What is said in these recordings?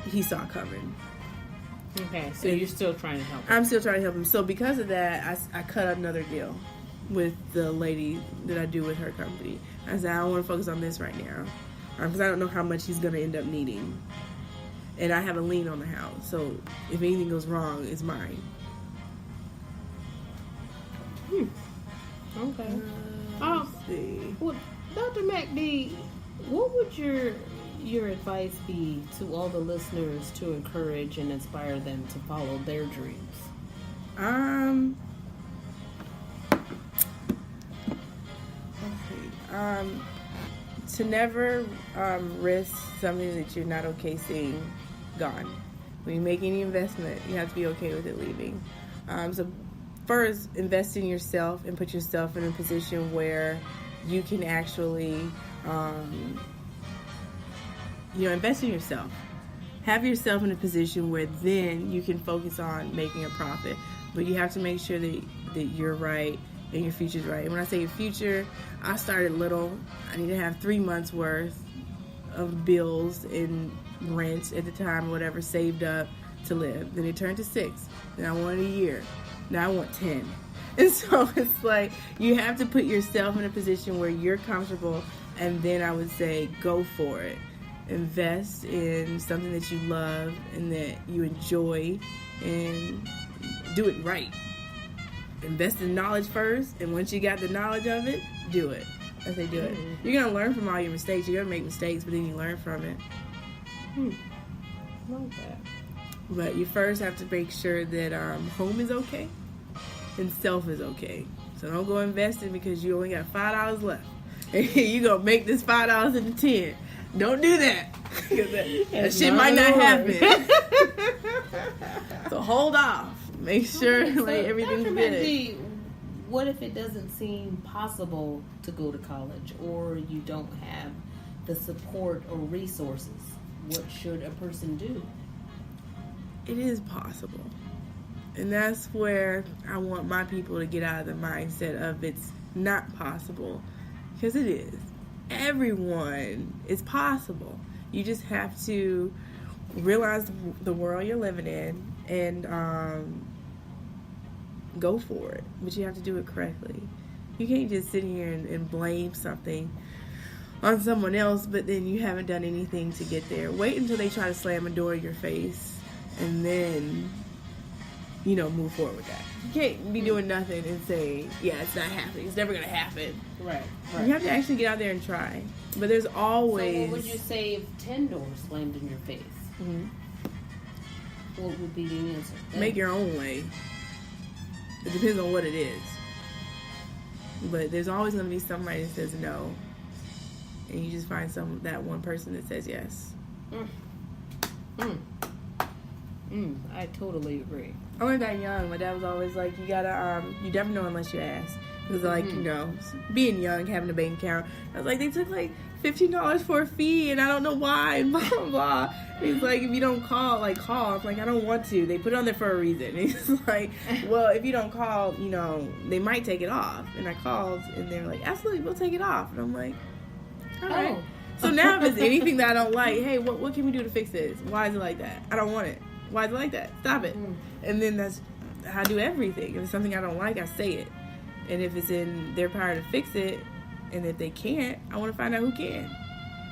he saw coming. Okay, so you're still trying to help him. I'm still trying to help him. So because of that, I cut another deal with the lady that I do with her company. I said, I don't want to focus on this right now. Because I don't know how much he's going to end up needing. And I have a lien on the house. So if anything goes wrong, it's mine. Okay. Let's see. Well, Dr. MacD, what would your advice be to all the listeners to encourage and inspire them to follow their dreams? To never risk something that you're not okay seeing gone. When you make any investment, you have to be okay with it leaving. So first, invest in yourself and put yourself in a position where you can actually invest in yourself. Have yourself in a position where then you can focus on making a profit. But you have to make sure that you're right and your future's right. And when I say your future, I started little. I need to have 3 months worth of bills and rent at the time, whatever, saved up to live. Then it turned to 6. Then I wanted a year. Now I want 10. And so it's like you have to put yourself in a position where you're comfortable, and then I would say go for it. Invest in something that you love and that you enjoy, and do it right. Invest in knowledge first, and once you got the knowledge of it, do it. I say do it. You're going to learn from all your mistakes. You're going to make mistakes, but then you learn from it. Like that. But you first have to make sure that home is okay and self is okay. So don't go investing because you only got $5 left. And you're going to make this $5 into 10. Don't do that. That shit might not happen. So hold off. Make sure everything's Dr. good. MacD, what if it doesn't seem possible to go to college, or you don't have the support or resources? What should a person do? It is possible. And that's where I want my people to get out of the mindset of it's not possible. Because it is. Everyone is possible. You just have to realize the world you're living in and go for it. But you have to do it correctly. You can't just sit here and blame something on someone else, but then you haven't done anything to get there. Wait until they try to slam a door in your face, and then, move forward with that. You can't be doing nothing and say, yeah, it's not happening. It's never going to happen. Right. You have to actually get out there and try. But there's always... So what would you say if 10 doors slammed in your face? Mm-hmm. What would be the answer? Make your own way. It depends on what it is. But there's always going to be somebody that says no. And you just find that one person that says yes. I totally agree. I went that young. My dad was always like, you gotta, you never know unless you ask. Because, being young, having a bank account, I was like, they took, $15 for a fee, and I don't know why, and blah, blah, blah. And he's like, if you don't call. I'm like, I don't want to. They put it on there for a reason. And he's like, well, if you don't call, they might take it off. And I called, and they were like, absolutely, we'll take it off. And I'm like, all right. So now if it's anything that I don't like, hey, what can we do to fix this? Why is it like that? I don't want it. Why is it like that? Stop it. And then that's how I do everything. If it's something I don't like, I say it. And if it's in their power to fix it, and if they can't, I want to find out who can.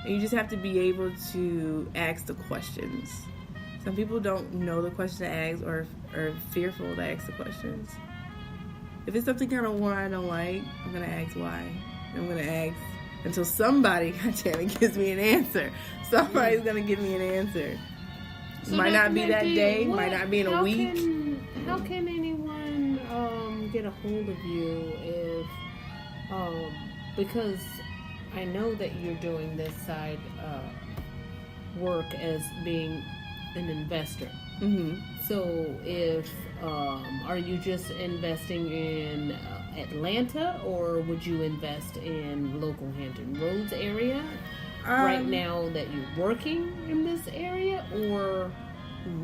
And you just have to be able to ask the questions. Some people don't know the question to ask or are fearful to ask the questions. If it's something kind of one I don't like, I'm going to ask why. I'm going to ask until somebody, goddammit, gives me an answer. Somebody's going to give me an answer. So might not be that day, what, might not be in a week. How can anyone get a hold of you if, because I know that you're doing this side work as being an investor. Mm-hmm. So if, are you just investing in Atlanta, or would you invest in local Hampton Roads area? Right now that you're working in this area, or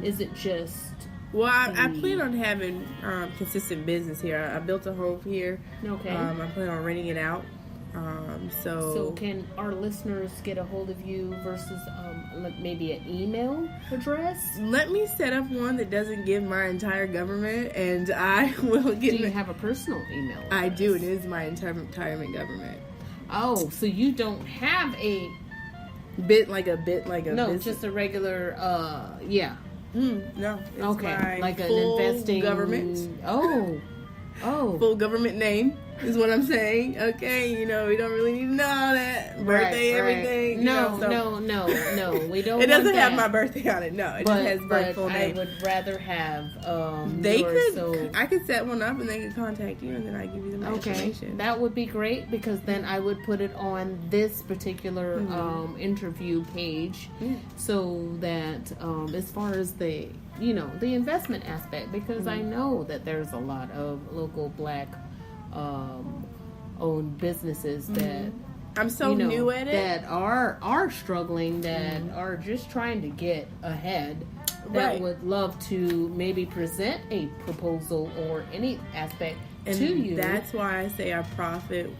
is it just... Well, I plan on having consistent business here. I built a home here. Okay. I plan on renting it out So can our listeners get a hold of you versus maybe an email address? Let me set up one that doesn't give my entire government, and I will get... Do you have a personal email address? I do. It is my retirement government. Oh, so you don't have a... Bit like a No, business. just a regular, yeah. No. It's Okay, like an full investing... government. Oh. Full government name is what I'm saying. Okay, we don't really need to know all that. Birthday, everything. No. We don't. It doesn't want have that. my birthday on it. No, it just has full name. I would rather have. I could set one up and they could contact you, and then I give you the information. That would be great, because then I would put it on this particular interview page, so that as far as the investment aspect, because I know that there's a lot of local Black owned businesses that I'm so new at it, that are struggling, that are just trying to get ahead, that would love to maybe present a proposal or any aspect to you. That's why I say I profit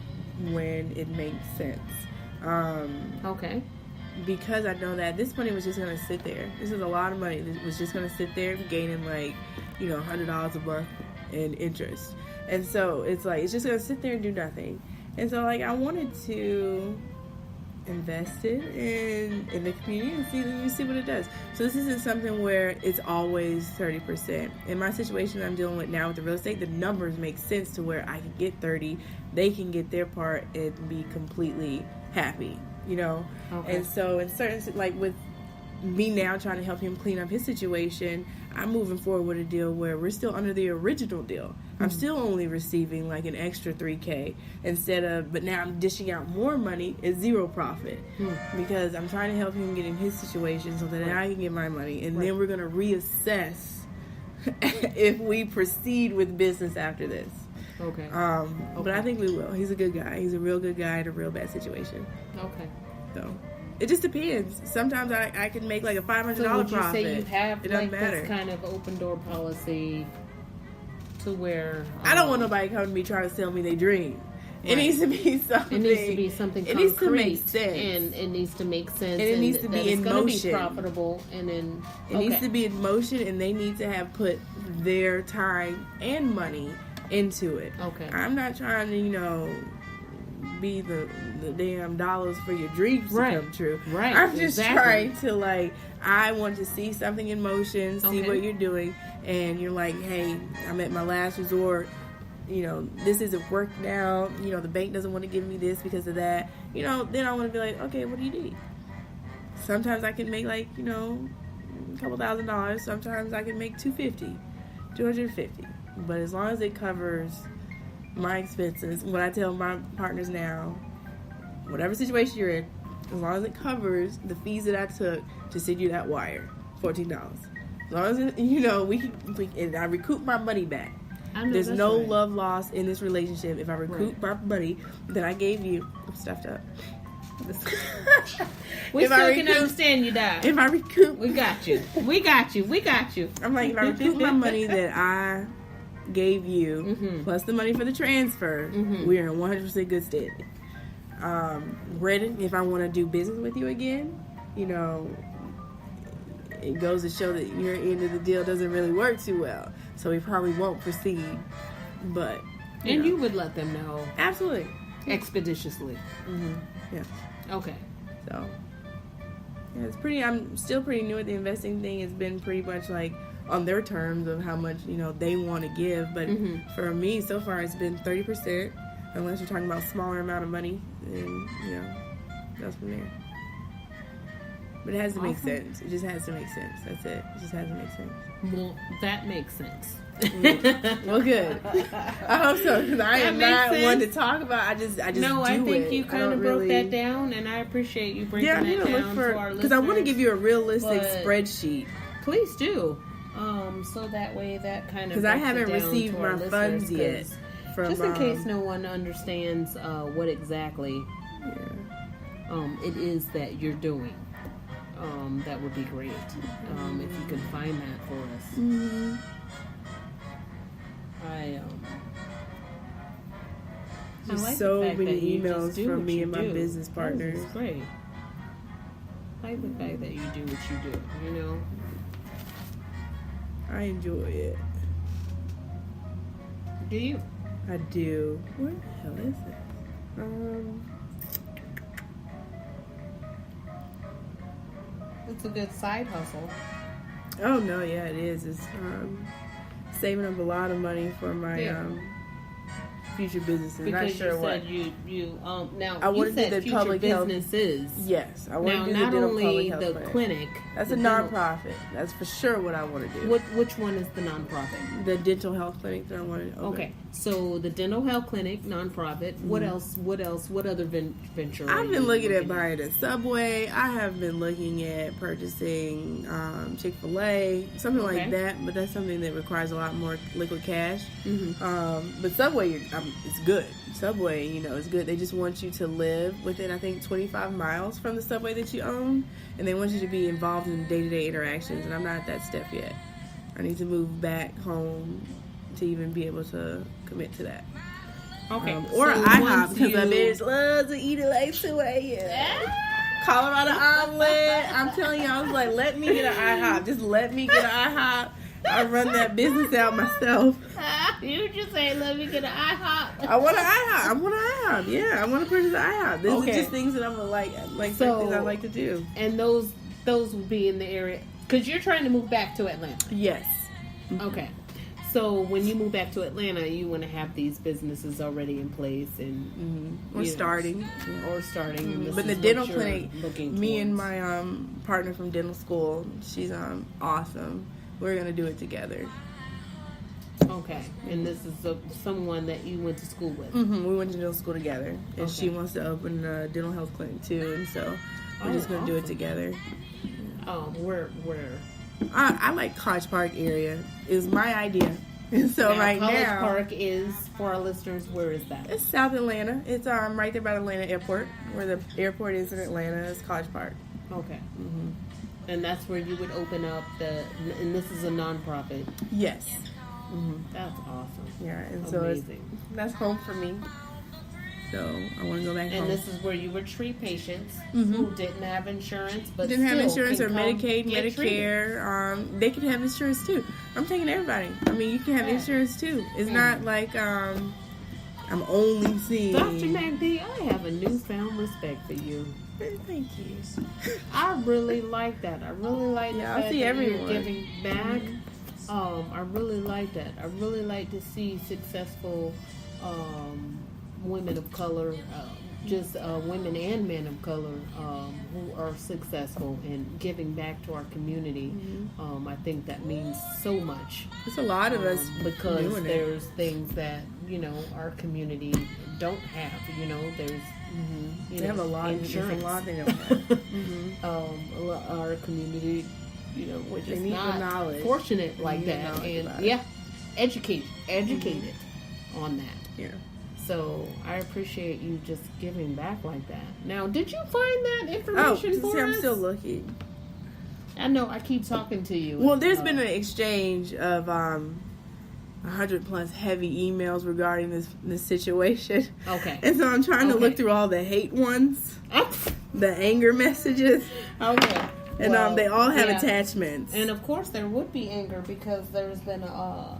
when it makes sense. Okay. Because I know that this money was just going to sit there. This is a lot of money that was just going to sit there gaining $100 a month in interest. And so it's just going to sit there and do nothing. And so I wanted to invest it in the community and see what it does. So this isn't something where it's always 30%. In my situation I'm dealing with now with the real estate, the numbers make sense to where I can get 30, they can get their part and be completely happy. Okay. And so in certain, with me now trying to help him clean up his situation, I'm moving forward with a deal where we're still under the original deal. I'm still only receiving an extra $3,000 but now I'm dishing out more money at zero profit because I'm trying to help him get in his situation so that I can get my money, and then we're going to reassess if we proceed with business after this. Okay. But I think we will. He's a good guy. He's a real good guy in a real bad situation. Okay. So it just depends. Sometimes I can make a $500 profit. So would you say you have matter. This kind of open door policy to where I don't want nobody coming to me trying to sell me their dream. It needs to be something. It needs to be something concrete. It needs to make sense. And it needs to make sense. And it needs to be in motion. Be profitable. And then it needs to be in motion, and they need to have put their time and money into it. Okay. I'm not trying to, be the damn dollars for your dreams to come true. Right. I'm just trying to I want to see something in motion, see what you're doing, and you're hey, I'm at my last resort. This isn't work now. The bank doesn't want to give me this because of that. Then I want to be okay, what do you need? Sometimes I can make a couple $1,000. Sometimes I can make $250. But as long as it covers my expenses, what I tell my partners now, whatever situation you're in, as long as it covers the fees that I took to send you that wire, $14. As long as and I recoup my money back. There's no love lost in this relationship. If I recoup my money that I gave you, I'm stuffed up. We still can understand you, Dad. If I recoup, we got you. I'm if I recoup my money that I gave you plus the money for the transfer, we're in 100% good stead. Ready, if I want to do business with you again, it goes to show that your end of the deal doesn't really work too well, so we probably won't proceed. But you would let them know absolutely expeditiously. Yeah. Okay. So yeah, I'm still pretty new at the investing thing. It's been pretty much on their terms of how much they want to give, but for me so far it's been 30%, unless you're talking about smaller amount of money, and that's from there. But it has to make sense. It just has to make sense. That's it. It just has to make sense. Well, that makes sense. Well, good. I hope so, because I am not one to talk about. I just no, I think you kind of broke that down, and I appreciate you breaking that down to our listeners. Because I want to give you a realistic spreadsheet. Please do. So that way that kind of, because I haven't received my funds yet. Just in case no one understands what exactly it is that you're doing. That would be great if you could find that for us. Just like so the fact many that you just emails do from what me you and my do. business partners. That's great. I like the fact that you do what you do, you know? I enjoy it. Do you? I do. What the hell is it? It's a good side hustle. Oh no, yeah, it is. It's saving up a lot of money for my future businesses. Because Not sure you what. said you now I you wanna do said the future public health- businesses. Yes, I want Now, to do the not dental only public health the clinic. clinic. That's the a dental- nonprofit. That's for sure what I want to do. Which one is the nonprofit? The dental health clinic that I want to open. Okay, so the dental health clinic, nonprofit. What else? What else? What other venture? are I've been you looking at buying a Subway. I have been looking at purchasing Chick-fil-A, something Okay. like that. But that's something that requires a lot more liquid cash. Mm-hmm. But Subway, it's good. Subway, it's good. They just want you to live within, I think, 25 miles from the Subway that you own, and they want you to be involved in day-to-day interactions. And I'm not at that step yet. I need to move back home to even be able to commit to that. Okay, Or so IHOP, once because I you- bitch love to eat it like 2 a.m. Colorado omelet. I'm telling you, I was like, let me get an IHOP. Just let me get an IHOP. I run that business out myself. You just say, "Let me get an IHOP." I want an IHOP. I want an IHOP. Yeah, I want to purchase an IHOP. These Okay. are just things that I'm like So- things I like to do. And those will be in the area because you're trying to move back to Atlanta. Yes. Okay. So when you move back to Atlanta, you want to have these businesses already in place and We're you know, starting. or starting. And this But the is what dental you're clinic, looking me and towards. my partner from dental school, she's awesome. We're gonna do it together. Okay, and this is someone that you went to school with. We went to dental school together, and she Okay. wants to open a dental health clinic too, and so we're just gonna do it awesome. together. Where? I like College Park area. It was my idea, and so right College now Park is for our listeners. Where is that? it's South Atlanta. It's right there by the Atlanta airport, where the airport is in Atlanta. It's College Park. Okay. And that's where you would open up and this is a nonprofit. Yes. That's awesome. Yeah, and so Amazing. that's home for me. So I want to go back home. And this is where you would treat patients who didn't have insurance, but Didn't have still insurance can or come Medicaid, get treated. Medicare. They can have insurance too. I'm taking everybody. I mean, you can have Yeah. insurance too. It's not like I'm only seeing. Dr. MacD, I have a newfound respect for you. Thank you. I really like that. I really like the Yeah, I fact see that everyone. you're giving back. I really like that. I really like to see successful women of color, just women and men of color who are successful in giving back to our community. I think that means so much. There's a lot of us Because doing it. there's things that our community don't have. There's They have a lot. insurance. There's a lot they don't have. Our community, we're They just need the not knowledge. fortunate They like need the that, knowledge and about it. educated on that. Yeah. So I appreciate you just giving back like that. Now, did you find that Oh, information for I'm us? still looking. I know I keep talking to you. Well, there's been an exchange of 100 plus heavy emails regarding this situation. Okay. And so I'm trying to look Okay. through all the hate ones, the anger messages, Okay. and Well, they all have yeah. attachments. And of course, there would be anger because there's been a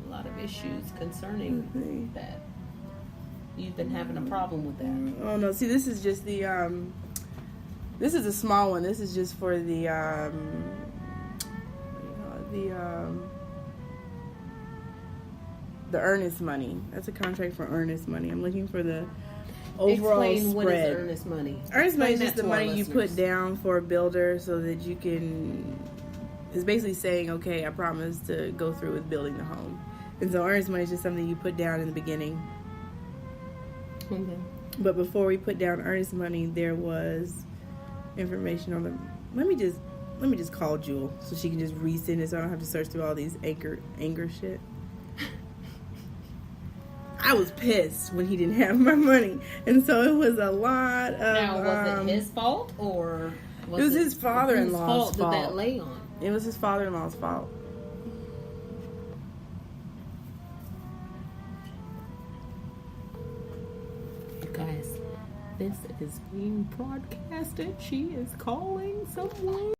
lot of issues concerning that. You've been having a problem with that. Oh no! See, this is just the this is a small one. This is just for the the earnest money. That's a contract for earnest money. I'm looking for the overall Explain what is spread. earnest money. Earnest money is Explain just that the to our money you listeners. put down for a builder so that you can. It's basically saying, okay, I promise to go through with building the home. And so earnest money is just something you put down in the beginning. Okay. But before we put down earnest money, there was information on the. Let me just call Jewel so she can just resend it, so I don't have to search through all these anger shit. I was pissed when he didn't have my money, and so it was a lot of. Now, was it his fault or It was his father-in-law's whose fault did that fault. lay on? It was his father-in-law's fault. this is being broadcasted. She is calling someone.